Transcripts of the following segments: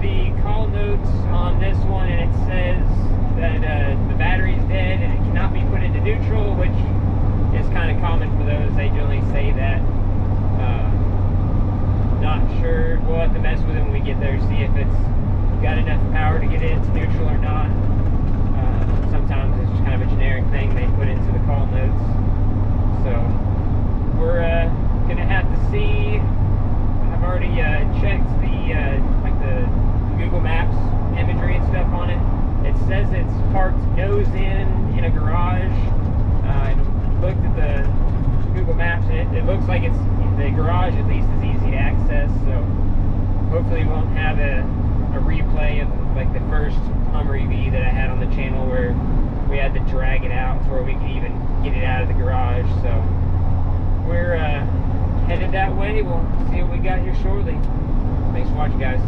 the call notes on this one, and it says that the battery's dead and it cannot be put into neutral, which is kind of common for those. They generally say that. Not sure. We'll have to mess with it when we get there, see if it's got enough power to get it into neutral or not. Sometimes it's just kind of a generic thing they put into the call notes. So we're gonna have to see. I've already checked the like the Google Maps imagery and stuff on it. It says it's parked nose in a garage. I looked at the Google Maps and it looks like it's the garage at least is easy to access. So hopefully we won't have a replay of like the first Hummer EV that I had on the channel where we had to drag it out to where we could even get it out of the garage. So we're headed that way. We'll see what we got here shortly. Thanks for watching, guys.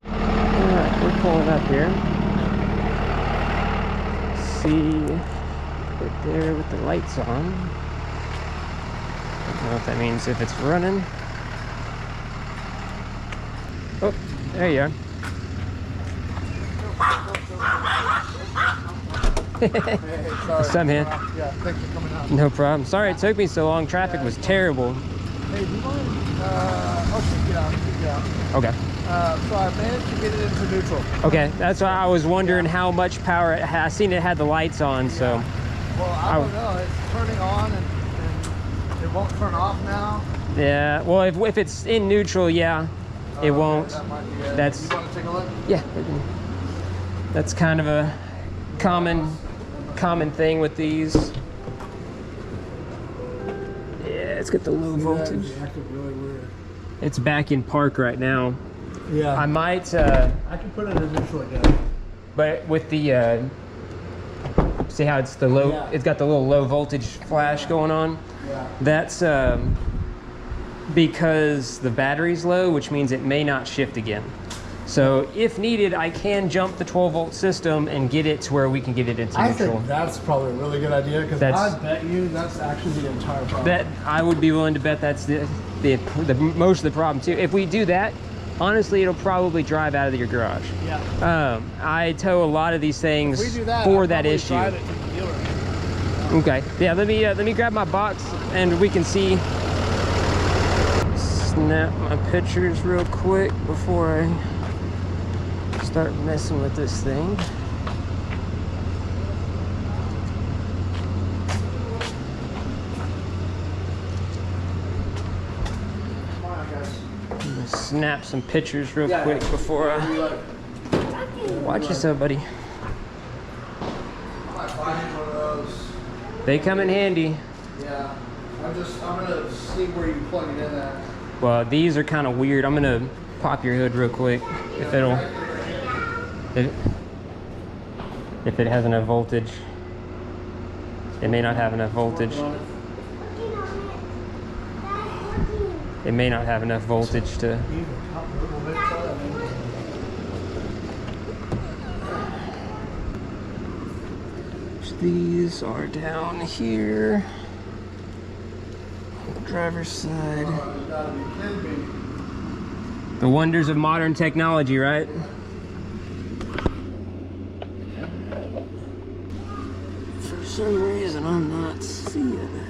Alright, we're pulling up here. See right there with the lights on. I don't know if that means if it's running. Oh, there you are. Hey, What's up, man? Yeah, thanks for coming out. No problem. Sorry it took me so long. Traffic was terrible. Hey, do you mind? Okay, get out. Okay. So I managed to get it into neutral. Okay, that's why I was wondering how much power it had. I seen it had the lights on, so. Well, I don't know. It's turning on and it won't turn off now. Yeah, well, if it's in neutral, yeah, it won't. That might be it. That's. You want to take a look? Yeah. That's kind of a common thing with these. Yeah, it's got the low voltage. It's acting really weird. It's back in park right now. Yeah. I might. I can put it in neutral again. But with the see how it's the low. Yeah. It's got the little low voltage flash going on. Yeah. That's because the battery's low, which means it may not shift again. So if needed, I can jump the 12-volt system and get it to where we can get it into neutral. I think that's probably a really good idea because I bet you that's actually the entire problem. That I would be willing to bet that's the most of the problem too. If we do that, honestly, it'll probably drive out of your garage. Yeah. I tow a lot of these things if we do that, for that issue. Drive it to the dealer. Okay. Yeah. Let me grab my box and we can see. Snap my pictures real quick before I start messing with this thing. I'm gonna snap some pictures real quick before I. Watch yourself, buddy. They come in handy. Yeah. I'm gonna see where you plug it in at. Well, these are kind of weird. I'm gonna pop your hood real quick if it'll. If it has enough voltage. It may not have enough voltage. It may not have enough voltage to. These are down here. Driver's side. The wonders of modern technology, right? For some reason, I'm not seeing that.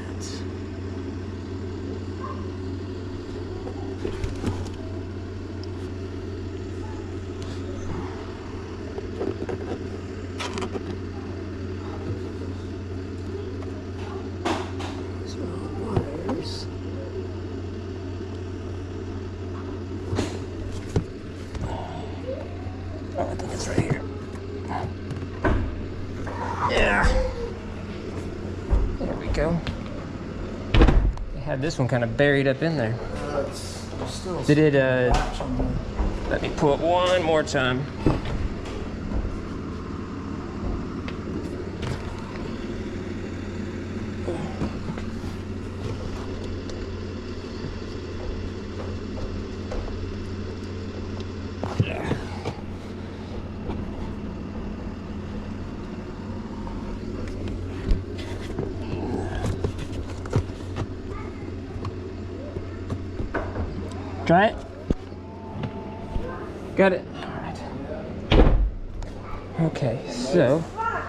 Oh, I think it's right here. Yeah. There we go. They had this one kind of buried up in there. Did it, let me pull it one more time. Try it. Got it. All right. Okay, so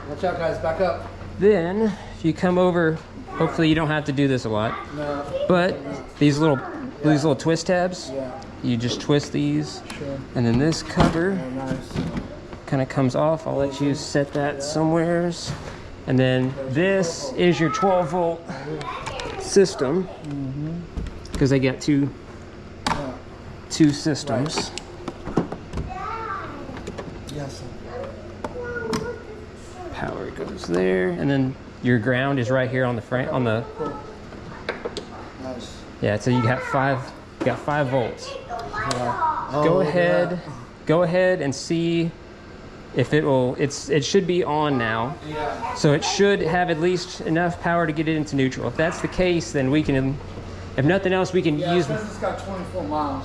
Watch out, guys. Back up. then if you come over, hopefully you don't have to do this a lot, No. but these little twist tabs, Yeah. you just twist these, Sure. and then this cover Oh, nice. kind of comes off. I'll let you set that somewheres. And then this is your 12 volt system, because they got two systems. Yes. Power goes there, and then your ground is right here on the front. On the Nice. yeah, so you got 5 volts. Yeah. Oh, Go look at ahead, that. go ahead and see if it will. It should be on now, Yeah. so it should have at least enough power to get it into neutral. If that's the case, then we can. If nothing else, we can Yeah, use. because it's got 24 miles.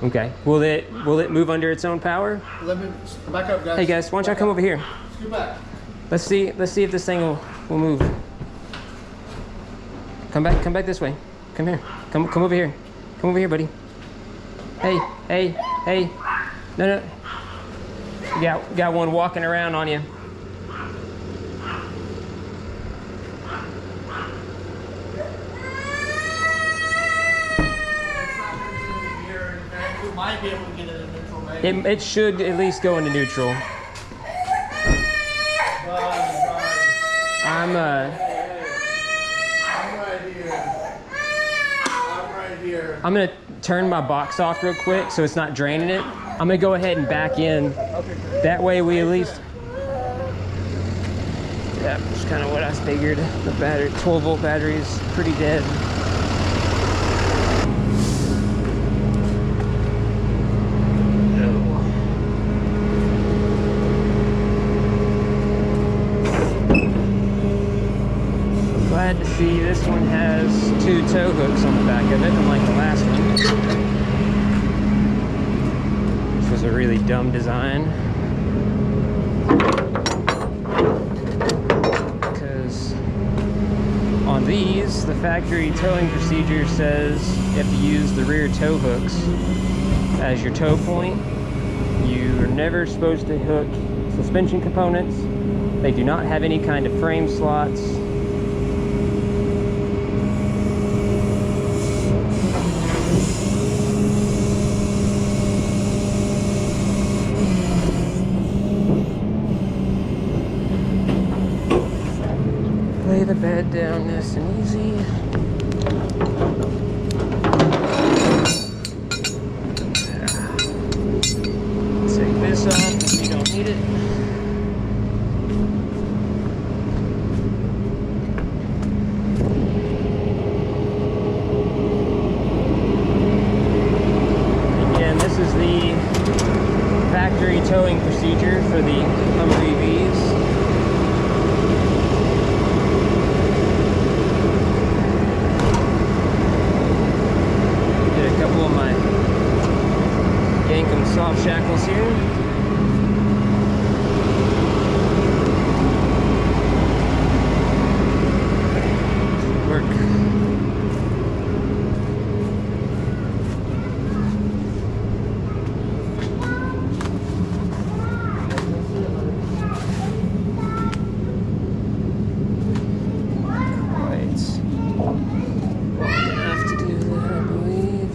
Okay. Will it move under its own power? Let me back up, guys. Hey guys, why don't y'all come over here? Scoot back. Let's see if this thing will move. Come back this way. Come here. Come over here. Come over here, buddy. Hey. No. You got one walking around on you. We might be able to get it in neutral, maybe. It should at least go into neutral. I'm I'm right here. I'm gonna turn my box off real quick so it's not draining it. I'm gonna go ahead and back in. That way we at least. Yeah, that's kind of what I figured. The battery, 12 volt battery is pretty dead. Glad to see this one has 2 tow hooks on the back of it, unlike the last one, which was a really dumb design. Because on these, the factory towing procedure says you have to use the rear tow hooks as your tow point. You are never supposed to hook suspension components. They do not have any kind of frame slots. Lay the bed down nice and easy. Take this off if you don't need it. Again, this is the factory towing procedure for the Humvees. Yankum soft shackles here. Work. Right. Enough to do that, I believe.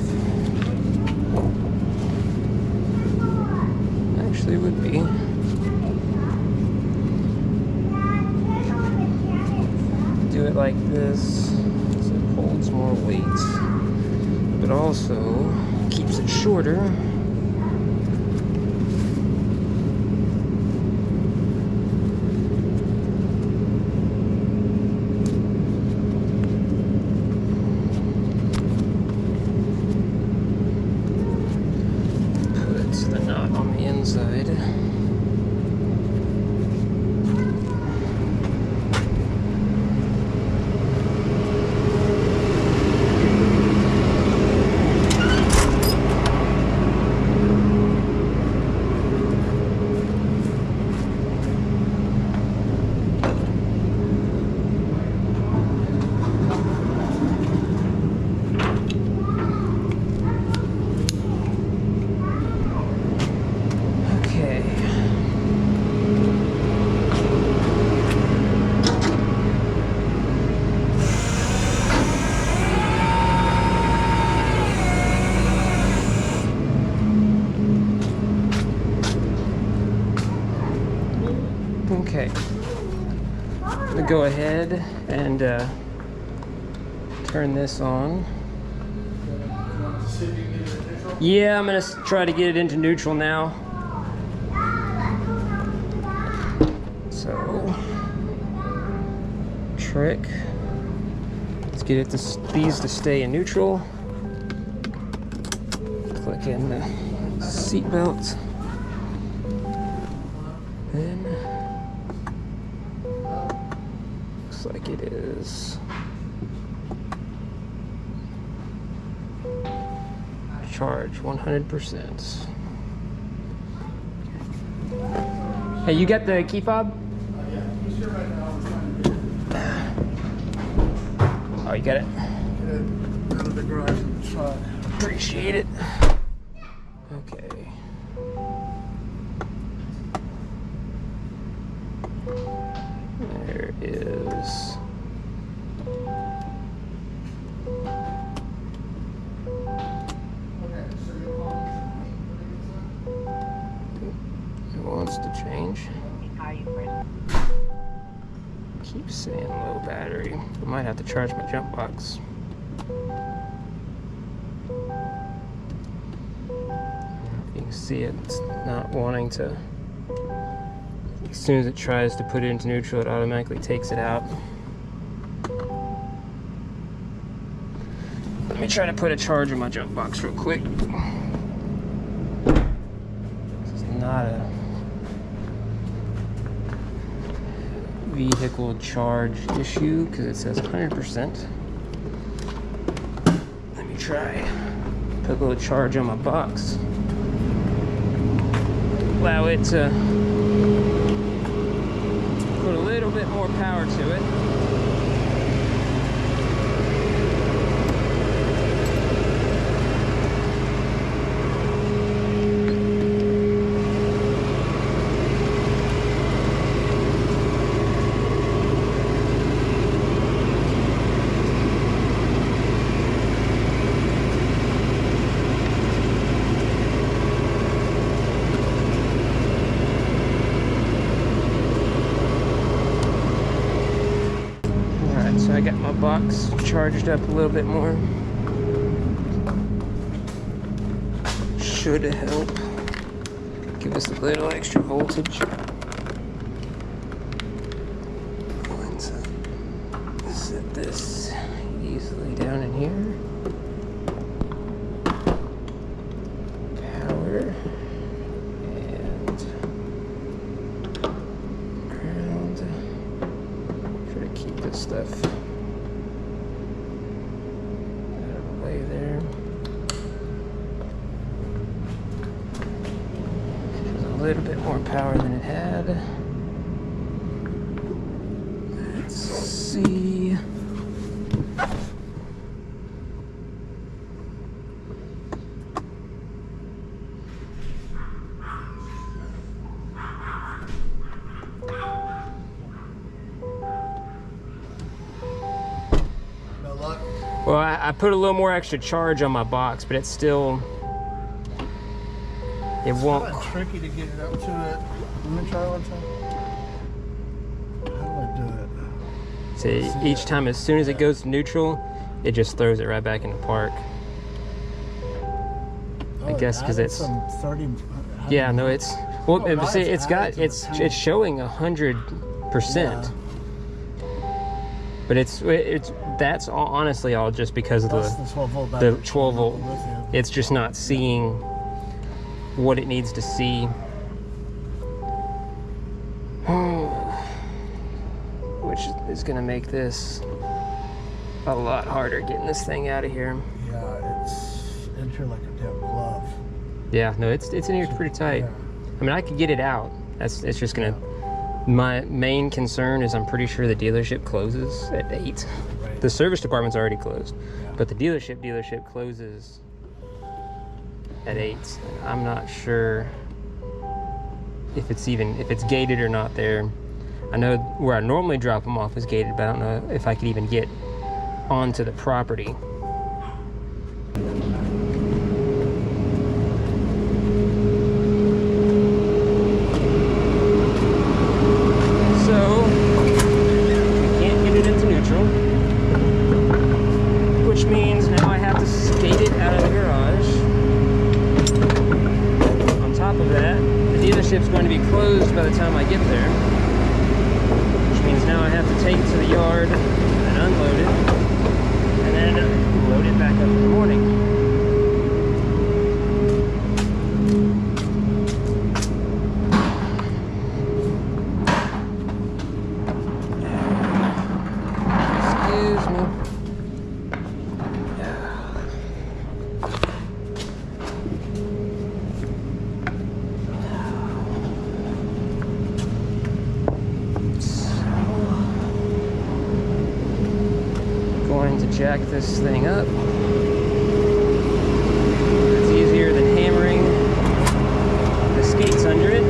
Actually would be. Do it like this so it holds more weight, but also keeps it shorter. Put the knot on the inside. Okay. I'm gonna go ahead and turn this on. Yeah, I'm gonna try to get it into neutral now. So, trick. Let's get these to stay in neutral. Click in the seat belt. Then, looks like it is. Charge 100%. Hey, you got the key fob? Yeah, he's here right now. Oh, you got it? Out of the garage and truck. Appreciate it. Okay. There is. It wants to change. Keeps saying low battery. I might have to charge my jump box. You can see it's not wanting to. As soon as it tries to put it into neutral, it automatically takes it out. Let me try to put a charge in my jump box real quick. This is not a vehicle charge issue because it says 100%. Let me try. Put a little charge on my box. Allow it to put a little bit more power to it. So I got my box charged up a little bit more. Should help give us a little extra voltage. Going to set this easily down in here. Power and ground. Try to keep this stuff there. A little bit more power than it had. Let's see. No luck. Well, I put a little more extra charge on my box, but it's still, it won't. It's tricky to get it up to it. Let me try one time. How do I do it? See, each time, as soon as it goes to neutral, it just throws it right back into park. I guess because it's some 30. yeah, no, it's well. Oh, See, it's it's showing 100%. But that's honestly all just because of the 12 volt the battery. 12 volt. It's just not seeing what it needs to see. Which is going to make this a lot harder getting this thing out of here. Yeah, it's in here like a damn glove. Yeah, no, it's in here pretty tight. Yeah. I mean, I could get it out. It's just going to. My main concern is I'm pretty sure the dealership closes at 8. Right. The service department's already closed, Yeah. but the dealership closes at 8. I'm not sure if it's gated or not there. I know where I normally drop them off is gated, but I don't know if I could even get onto the property. I get there. Which means now I have to take it to the yard and unload it, and then load it back up in the morning. Excuse me. Jack this thing up. It's easier than hammering the skates under it.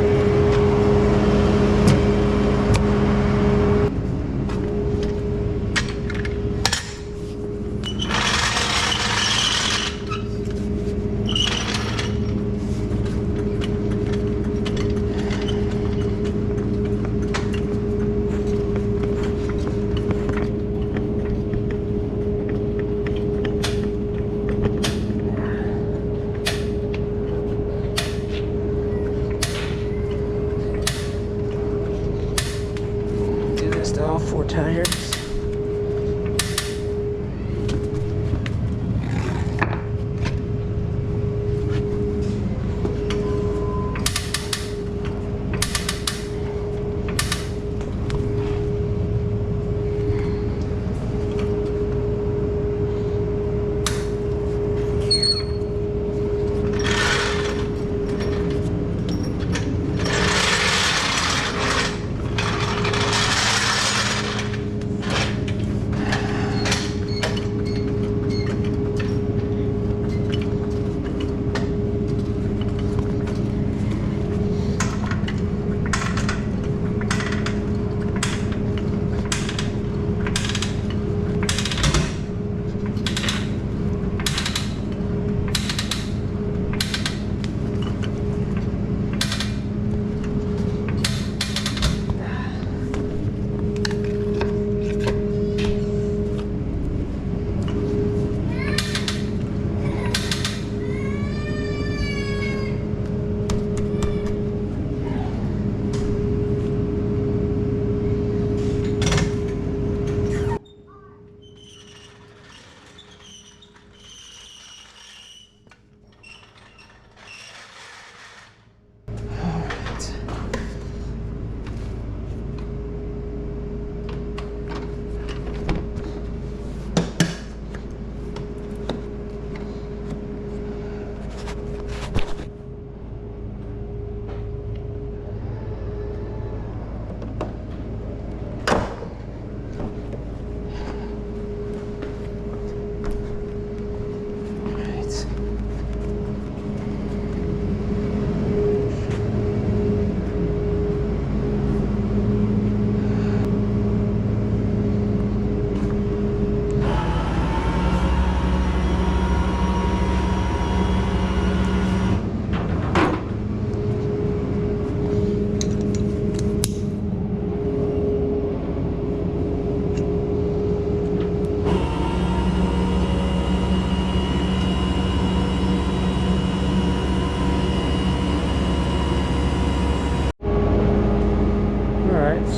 All 4 tires.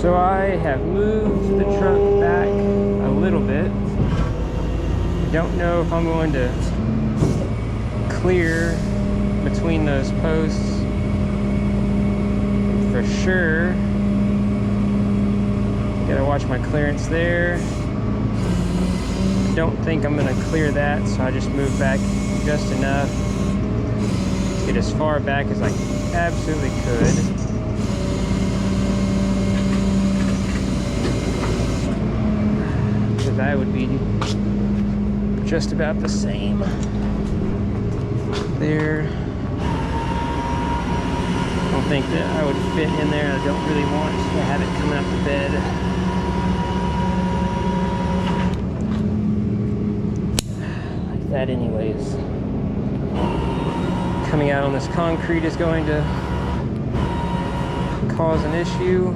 So I have moved the truck back a little bit. I don't know if I'm going to clear between those posts for sure. Gotta watch my clearance there. Don't think I'm gonna clear that, so I just moved back just enough to get as far back as I absolutely could. That would be just about the same there. I don't think that I would fit in there. I don't really want to have it come out the bed like that anyways. Coming out on this concrete is going to cause an issue.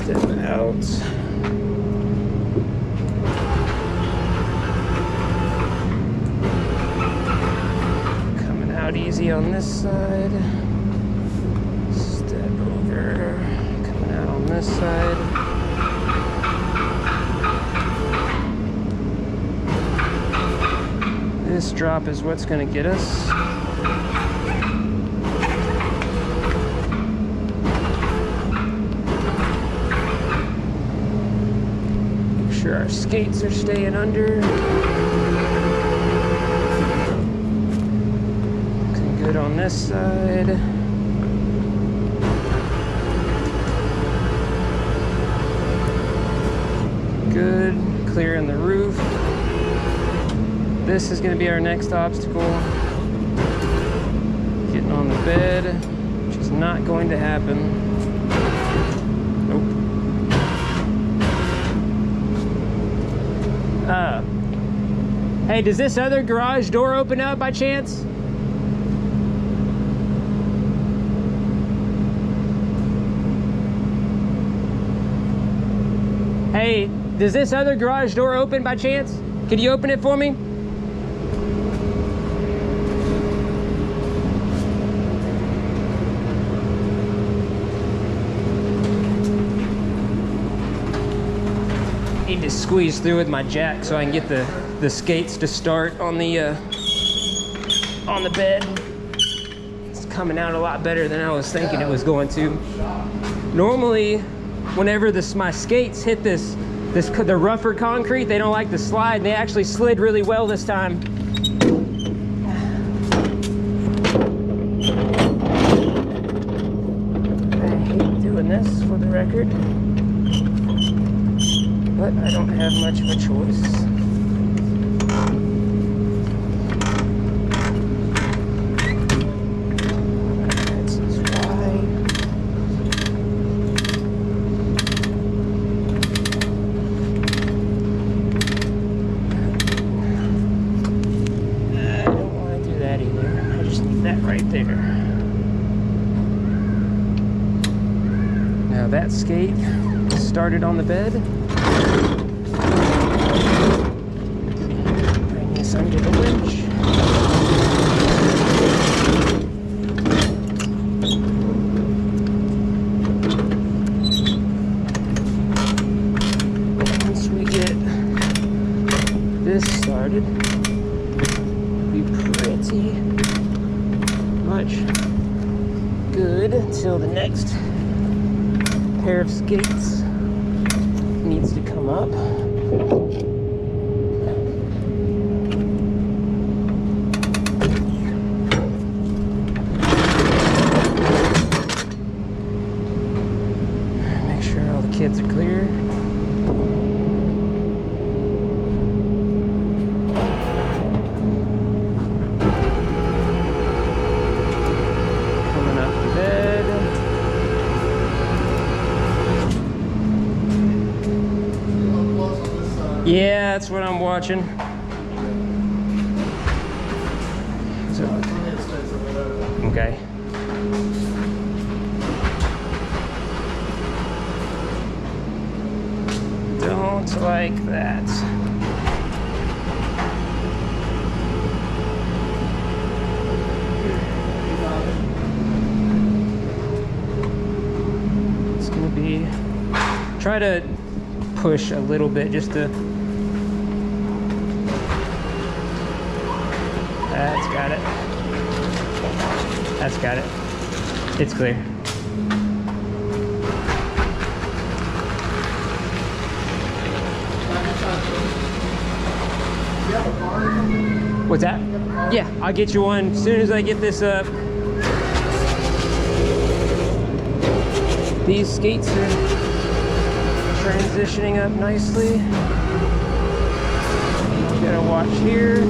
Step out. Coming out easy on this side. Step over. Coming out on this side. This drop is what's going to get us. Make sure our skates are staying under. Looking good on this side. Good. Clearing the roof. This is going to be our next obstacle. Getting on the bed, which is not going to happen. Nope. Hey, does this other garage door open up by chance? Hey, does this other garage door open by chance? Could you open it for me? Need to squeeze through with my jack so I can get the skates to start on the bed. It's coming out a lot better than I was thinking it was going to. Normally, whenever my skates hit the rougher concrete, they don't like to slide. They actually slid really well this time. I hate doing this, for the record. But I don't have much of a choice. This is wide. I don't want to do that either. I just need that right there. Now that skate started on the bed. Bring this under the winch. Once we get this started, it'll be pretty much good until the next pair of skates needs to come up. Make sure all the kids are clear. Coming up to bed. Yeah, that's what I'm watching. So, okay. Don't like that. It's gonna be, try to push a little bit just to. That's got it. That's got it. It's clear. What's that? Yeah, I'll get you one as soon as I get this up. These skates are transitioning up nicely. You gotta watch here.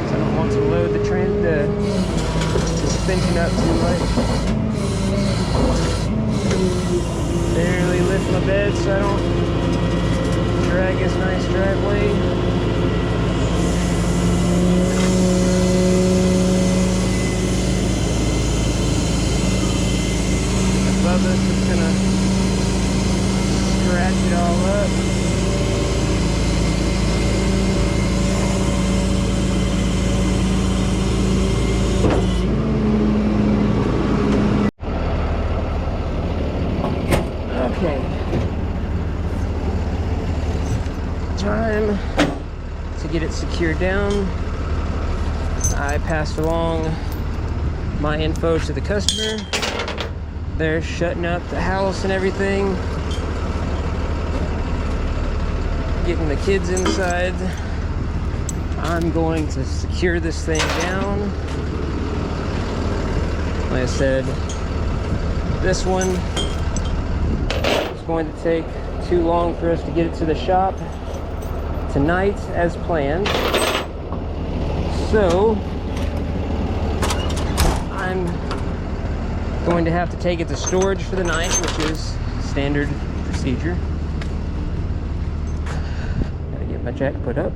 So I don't want to load the suspension up too much. Barely lift my bed so I don't drag this nice driveway. this is gonna scratch it all up. Okay. Time to get it secured down. I passed along my info to the customer. They're shutting up the house and everything, getting the kids inside. I'm going to secure this thing down. Like I said, this one is going to take too long for us to get it to the shop tonight as planned. So I'm going to have to take it to storage for the night, which is standard procedure. Gotta get my jack put up.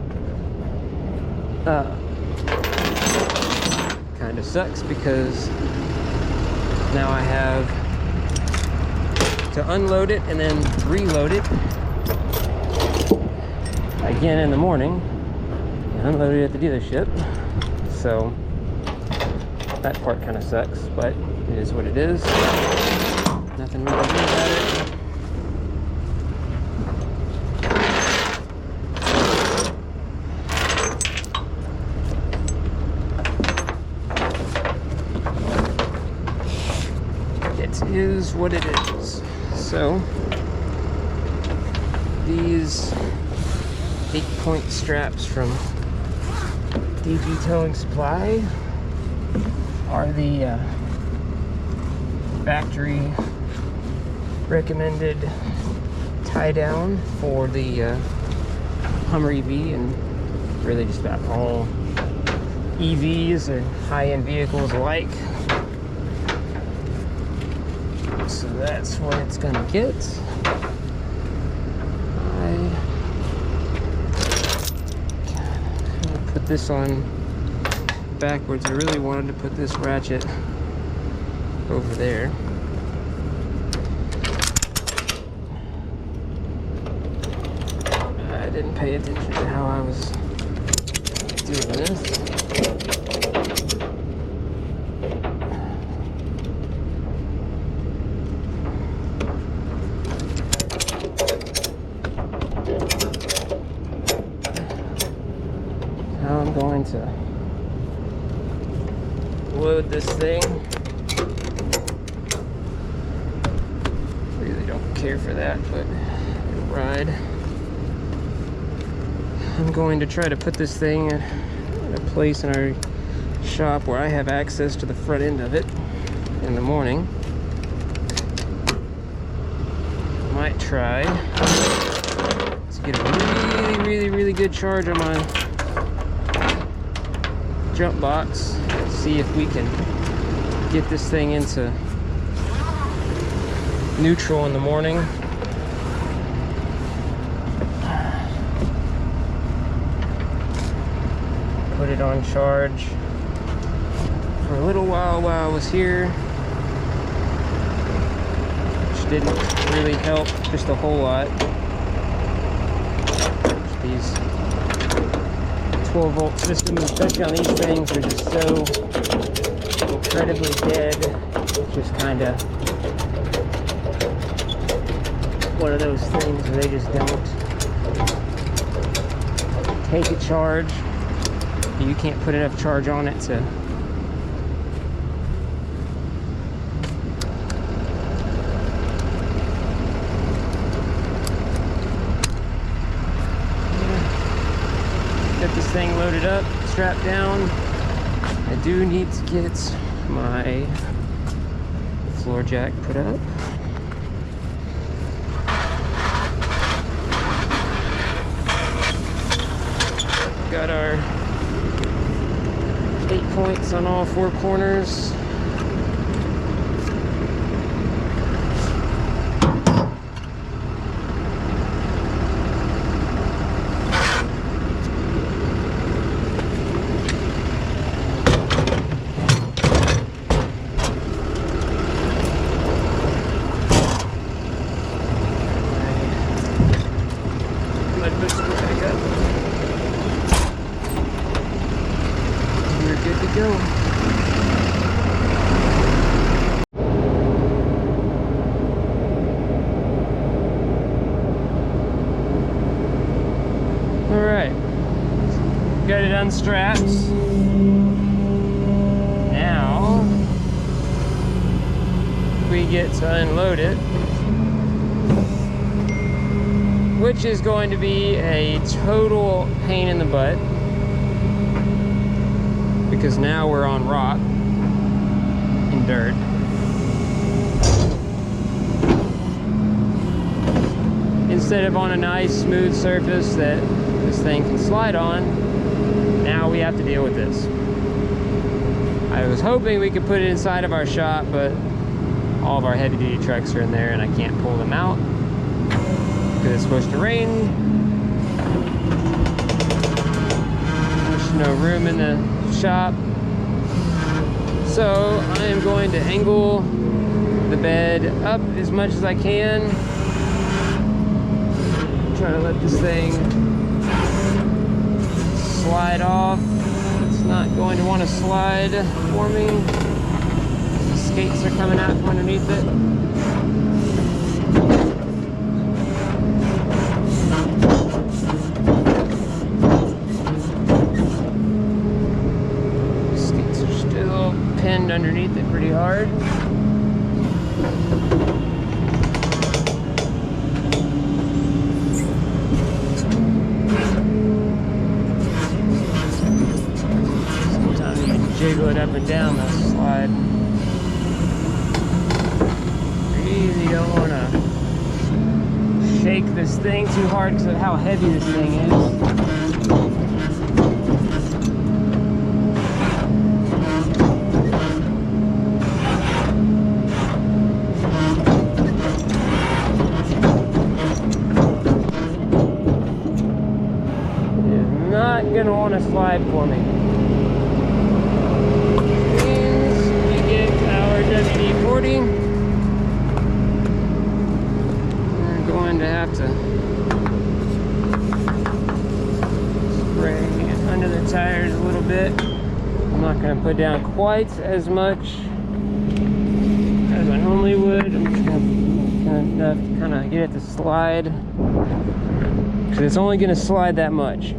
Kind of sucks because now I have to unload it and then reload it again in the morning and unload it at the dealership. So that part kind of sucks, but it is what it is. Nothing we can do about it. It is what it is. So these 8-point straps from DG Towing Supply are the factory recommended tie down for the Hummer EV and really just about all EVs and high-end vehicles alike. So that's what it's gonna get. I'm gonna put this on backwards. I really wanted to put this ratchet over there. I didn't pay attention to how I was doing this. Now I'm going to load this thing. Really don't care for that, but it'll ride. I'm going to try to put this thing in a place in our shop where I have access to the front end of it in the morning. Might try to get a really good charge on my jump box. See if we can get this thing into neutral in the morning. Put it on charge for a little while I was here, which didn't really help just a whole lot. These 12-volt systems, especially on these things, are just so incredibly dead. It's just kind of one of those things where they just don't take a charge. You can't put enough charge on it to get this thing loaded up, strapped down. I do need to get my floor jack put up. Got our 8 points on all 4 corners. unstraps. Now we get to unload it, which is going to be a total pain in the butt because now we're on rock and dirt. Instead of on a nice smooth surface that this thing can slide on, now we have to deal with this. I was hoping we could put it inside of our shop, but all of our heavy duty trucks are in there and I can't pull them out because it's supposed to rain. There's no room in the shop. So I am going to angle the bed up as much as I can. Try to let this thing slide off. It's not going to want to slide for me. The skates are coming out from underneath it. The skates are still pinned underneath it pretty hard. Jiggle it up and down the slide. Really don't want to shake this thing too hard because of how heavy this thing is. It is not going to want to slide for me. WD-40. We're going to have to spray under the tires a little bit. I'm not going to put down quite as much as I normally would. I'm just going to kind of get it to slide because it's only going to slide that much.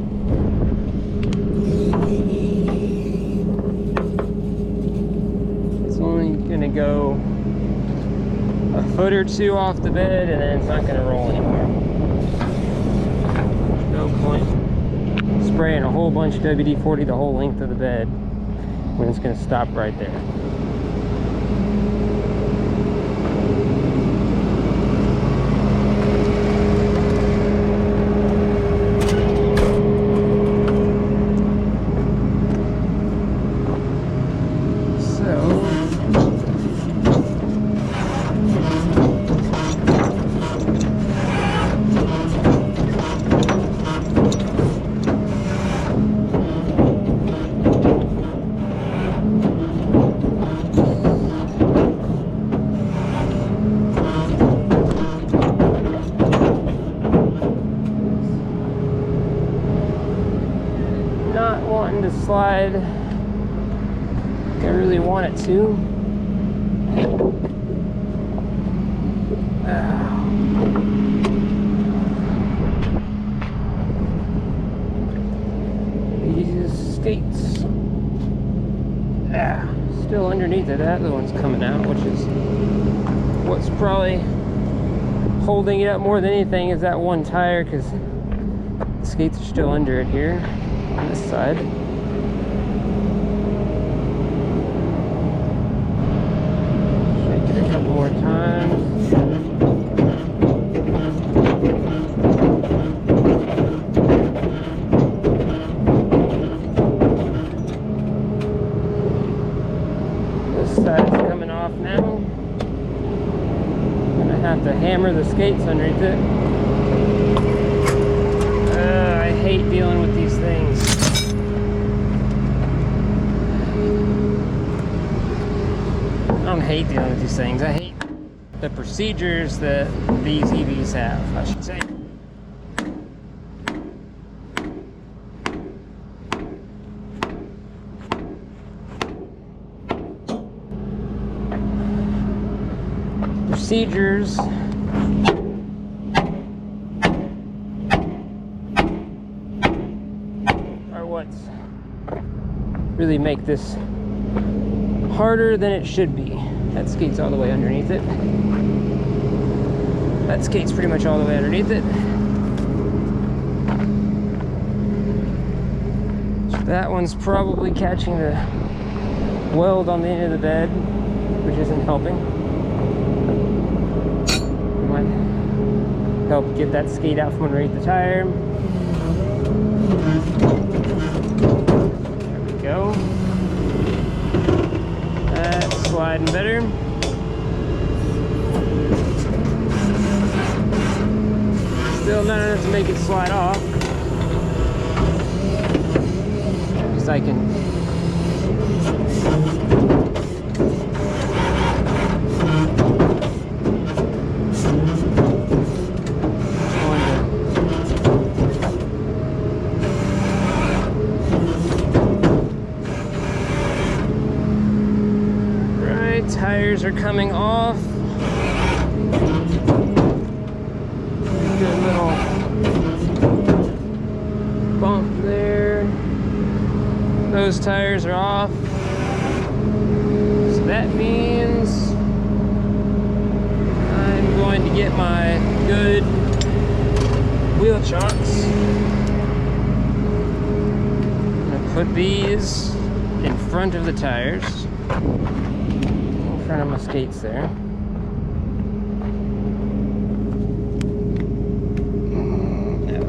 Gonna go a foot or two off the bed and then it's not gonna roll anymore. There's no point spraying a whole bunch of WD-40 the whole length of the bed when it's gonna stop right there. To slide like I really want it to. These skates still underneath it. That other one's coming out, which is what's probably holding it up more than anything is that one tire because the skates are still under it here on this side. More times. This side's coming off now. I'm gonna have to hammer the skates underneath it. I hate dealing with these things. I don't hate dealing with these things. I hate the procedures that these EVs have, I should say. Procedures are what's really make this harder than it should be. That skate's all the way underneath it. That skate's pretty much all the way underneath it. So that one's probably catching the weld on the end of the bed, which isn't helping. Might help get that skate out from underneath the tire. There we go. That's sliding better. Still not enough to make it slide off. At least I can. Right, tires are coming off. Good little bump there. Those tires are off. So that means I'm going to get my good wheel chocks. I'm going to put these in front of the tires. In front of my skates there.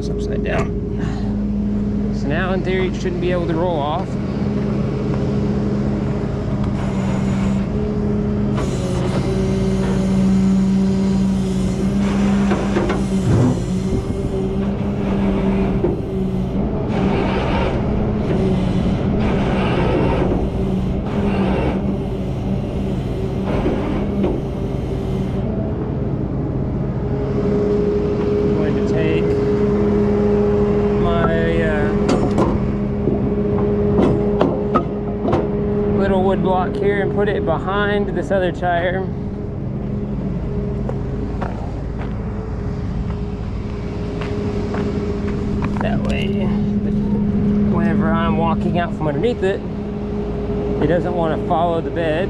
Upside down. So now in theory it shouldn't be able to roll off. Wood block here and put it behind this other tire. That way, whenever I'm walking out from underneath it, it doesn't want to follow the bed.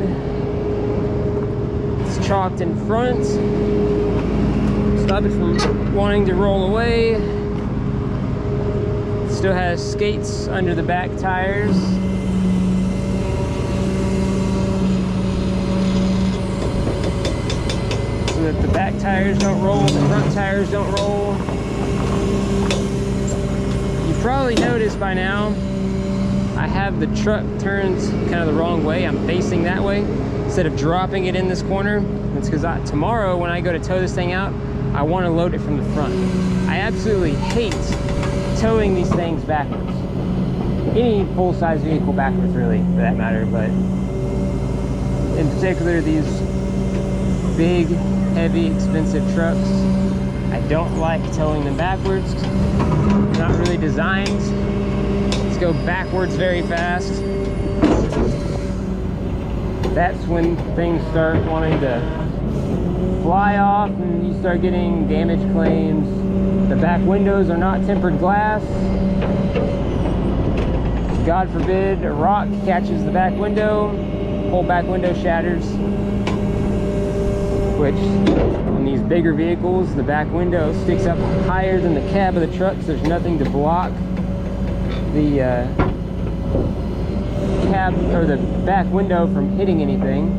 It's chalked in front. Stop it from wanting to roll away. Still has skates under the back tires. So that the back tires don't roll, the front tires don't roll. You've probably noticed by now, I have the truck turned kind of the wrong way. I'm facing that way instead of dropping it in this corner. It's because tomorrow when I go to tow this thing out, I want to load it from the front. I absolutely hate towing these things backwards. Any full-size vehicle backwards, really, for that matter, but in particular these big, heavy, expensive trucks. I don't like towing them backwards. They're not really designed to go backwards very fast. That's when things start wanting to fly off and you start getting damage claims. The back windows are not tempered glass. God forbid a rock catches the back window, whole back window shatters. Which, on these bigger vehicles, the back window sticks up higher than the cab of the truck, so there's nothing to block the cab or the back window from hitting anything.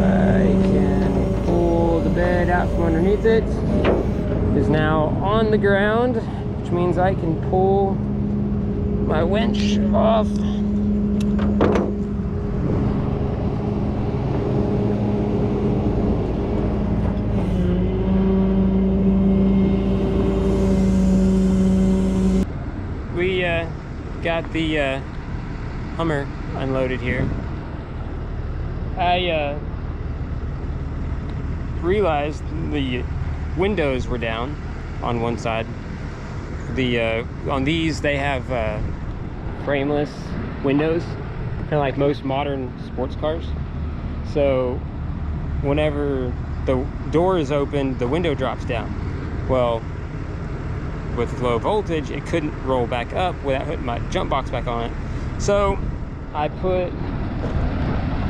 I can pull the bed out from underneath it. It is now on the ground, which means I can pull my winch off. We got the Hummer unloaded here. I realized the windows were down on one side. On these they have frameless windows, kind of like most modern sports cars. So whenever the door is open, the window drops down. Well, with low voltage, it couldn't roll back up without putting my jump box back on it. So I put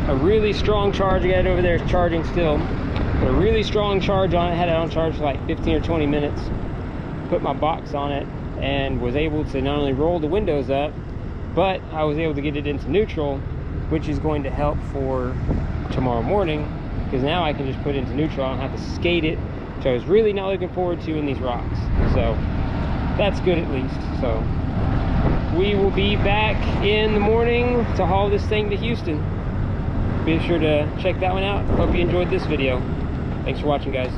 a really strong charge. I got it over there, it's charging still. Put a really strong charge on it, had it on charge for like 15 or 20 minutes. Put my box on it and was able to not only roll the windows up, but I was able to get it into neutral, which is going to help for tomorrow morning, because now I can just put it into neutral. I don't have to skate it, which I was really not looking forward to in these rocks. So that's good at least. So we will be back in the morning to haul this thing to Houston. Be sure to check that one out. Hope you enjoyed this video. Thanks for watching, guys.